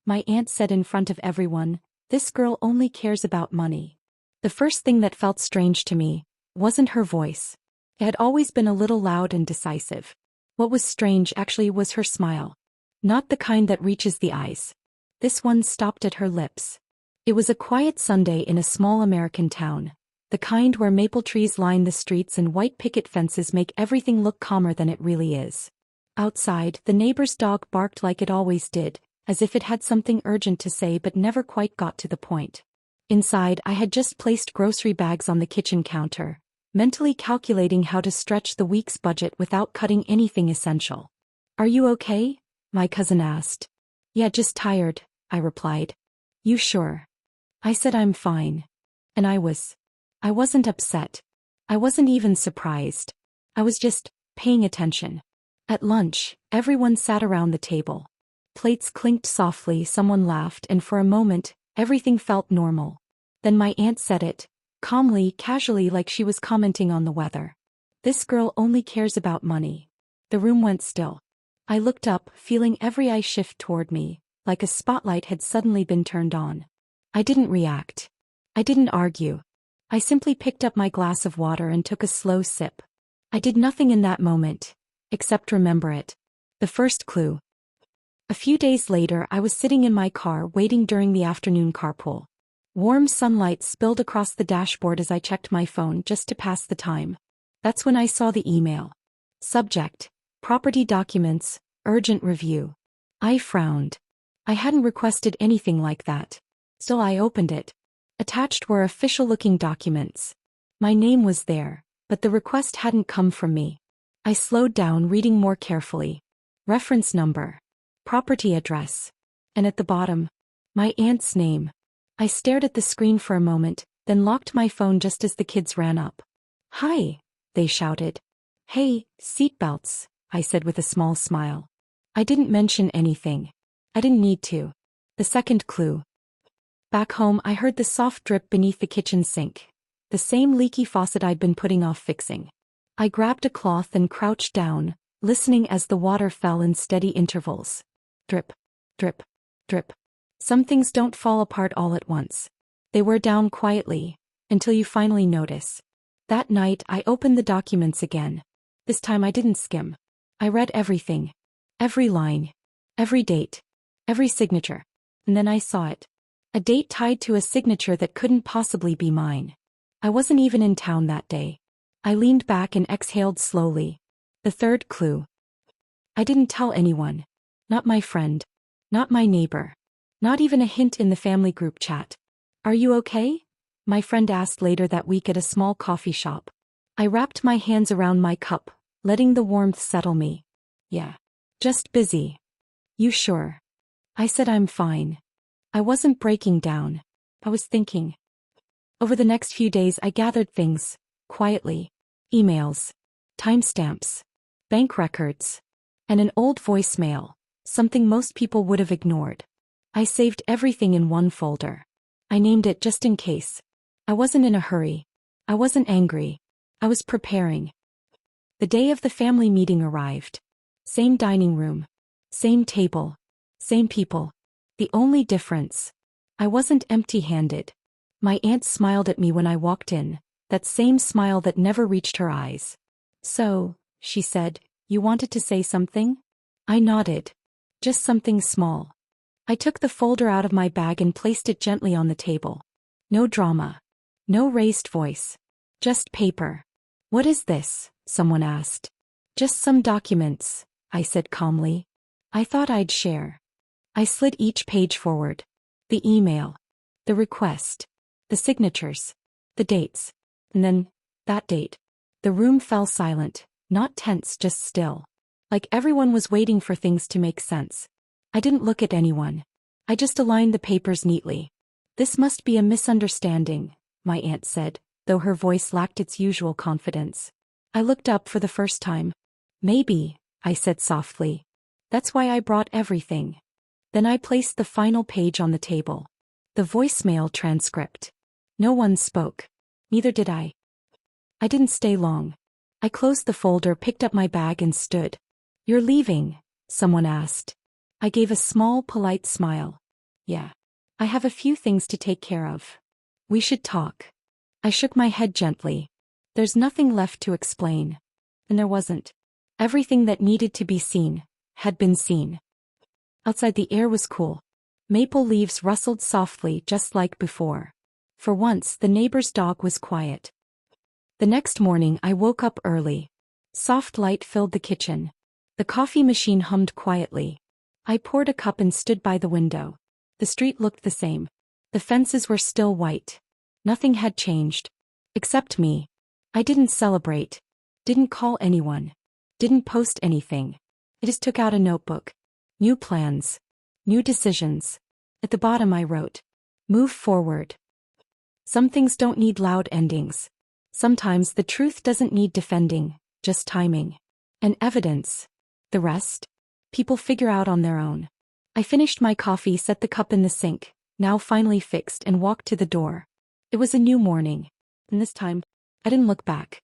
My aunt said in front of everyone, "This girl only cares about money." The first thing that felt strange to me wasn't her voice. It had always been a little loud and decisive. What was strange actually was her smile. Not the kind that reaches the eyes. This one stopped at her lips. It was a quiet Sunday in a small American town. The kind where maple trees line the streets and white picket fences make everything look calmer than it really is. Outside, the neighbor's dog barked like it always did, as if it had something urgent to say but never quite got to the point. Inside, I had just placed grocery bags on the kitchen counter, mentally calculating how to stretch the week's budget without cutting anything essential. "Are you okay?" my cousin asked. "Yeah, just tired," I replied. "You sure?" I said I'm fine. And I wasn't upset. I wasn't even surprised. I was just paying attention. At lunch, everyone sat around the table. Plates clinked softly, someone laughed, and for a moment, everything felt normal. Then my aunt said it, calmly, casually, like she was commenting on the weather. "This girl only cares about money." The room went still. I looked up, feeling every eye shift toward me, like a spotlight had suddenly been turned on. I didn't react. I didn't argue. I simply picked up my glass of water and took a slow sip. I did nothing in that moment, except remember it. The first clue. A few days later, I was sitting in my car waiting during the afternoon carpool. Warm sunlight spilled across the dashboard as I checked my phone just to pass the time. That's when I saw the email. Subject: Property Documents, Urgent Review. I frowned. I hadn't requested anything like that. So I opened it. Attached were official-looking documents. My name was there, but the request hadn't come from me. I slowed down, reading more carefully. Reference number. Property address. And at the bottom, my aunt's name. I stared at the screen for a moment, then locked my phone just as the kids ran up. "Hi," they shouted. "Hey, seatbelts," I said with a small smile. I didn't mention anything. I didn't need to. The second clue. Back home, I heard the soft drip beneath the kitchen sink. The same leaky faucet I'd been putting off fixing. I grabbed a cloth and crouched down, listening as the water fell in steady intervals. Drip, drip, drip. Some things don't fall apart all at once. They wear down quietly, until you finally notice. That night, I opened the documents again. This time I didn't skim. I read everything. Every line. Every date. Every signature. And then I saw it. A date tied to a signature that couldn't possibly be mine. I wasn't even in town that day. I leaned back and exhaled slowly. The third clue. I didn't tell anyone. Not my friend. Not my neighbor. Not even a hint in the family group chat. "Are you okay?" my friend asked later that week at a small coffee shop. I wrapped my hands around my cup, letting the warmth settle me. "Yeah. Just busy." "You sure?" I said I'm fine. I wasn't breaking down. I was thinking. Over the next few days I gathered things, quietly. Emails. Timestamps. Bank records. And an old voicemail, something most people would have ignored. I saved everything in one folder. I named it just in case. I wasn't in a hurry. I wasn't angry. I was preparing. The day of the family meeting arrived. Same dining room. Same table. Same people. The only difference. I wasn't empty-handed. My aunt smiled at me when I walked in, that same smile that never reached her eyes. "So," she said, "you wanted to say something?" I nodded. "Just something small." I took the folder out of my bag and placed it gently on the table. No drama. No raised voice. Just paper. "What is this?" someone asked. "Just some documents," I said calmly. "I thought I'd share." I slid each page forward. The email. The request. The signatures. The dates. And then, that date. The room fell silent, not tense, just still. Like everyone was waiting for things to make sense. I didn't look at anyone. I just aligned the papers neatly. "This must be a misunderstanding," my aunt said, though her voice lacked its usual confidence. I looked up for the first time. "Maybe," I said softly. "That's why I brought everything." Then I placed the final page on the table. The voicemail transcript. No one spoke. Neither did I. I didn't stay long. I closed the folder, picked up my bag, and stood. "You're leaving?" someone asked. I gave a small, polite smile. Yeah. I have a few things to take care of. We should talk. I shook my head gently. There's nothing left to explain. And there wasn't. Everything that needed to be seen had been seen. Outside the air was cool. Maple leaves rustled softly just like before. For once, the neighbor's dog was quiet. The next morning I woke up early. Soft light filled the kitchen. The coffee machine hummed quietly. I poured a cup and stood by the window. The street looked the same. The fences were still white. Nothing had changed. Except me. I didn't celebrate. Didn't call anyone. Didn't post anything. I just took out a notebook. New plans. New decisions. At the bottom I wrote, move forward. Some things don't need loud endings. Sometimes the truth doesn't need defending, just timing. And evidence. The rest? People figure out on their own. I finished my coffee, set the cup in the sink, now finally fixed, and walked to the door. It was a new morning. And this time, I didn't look back.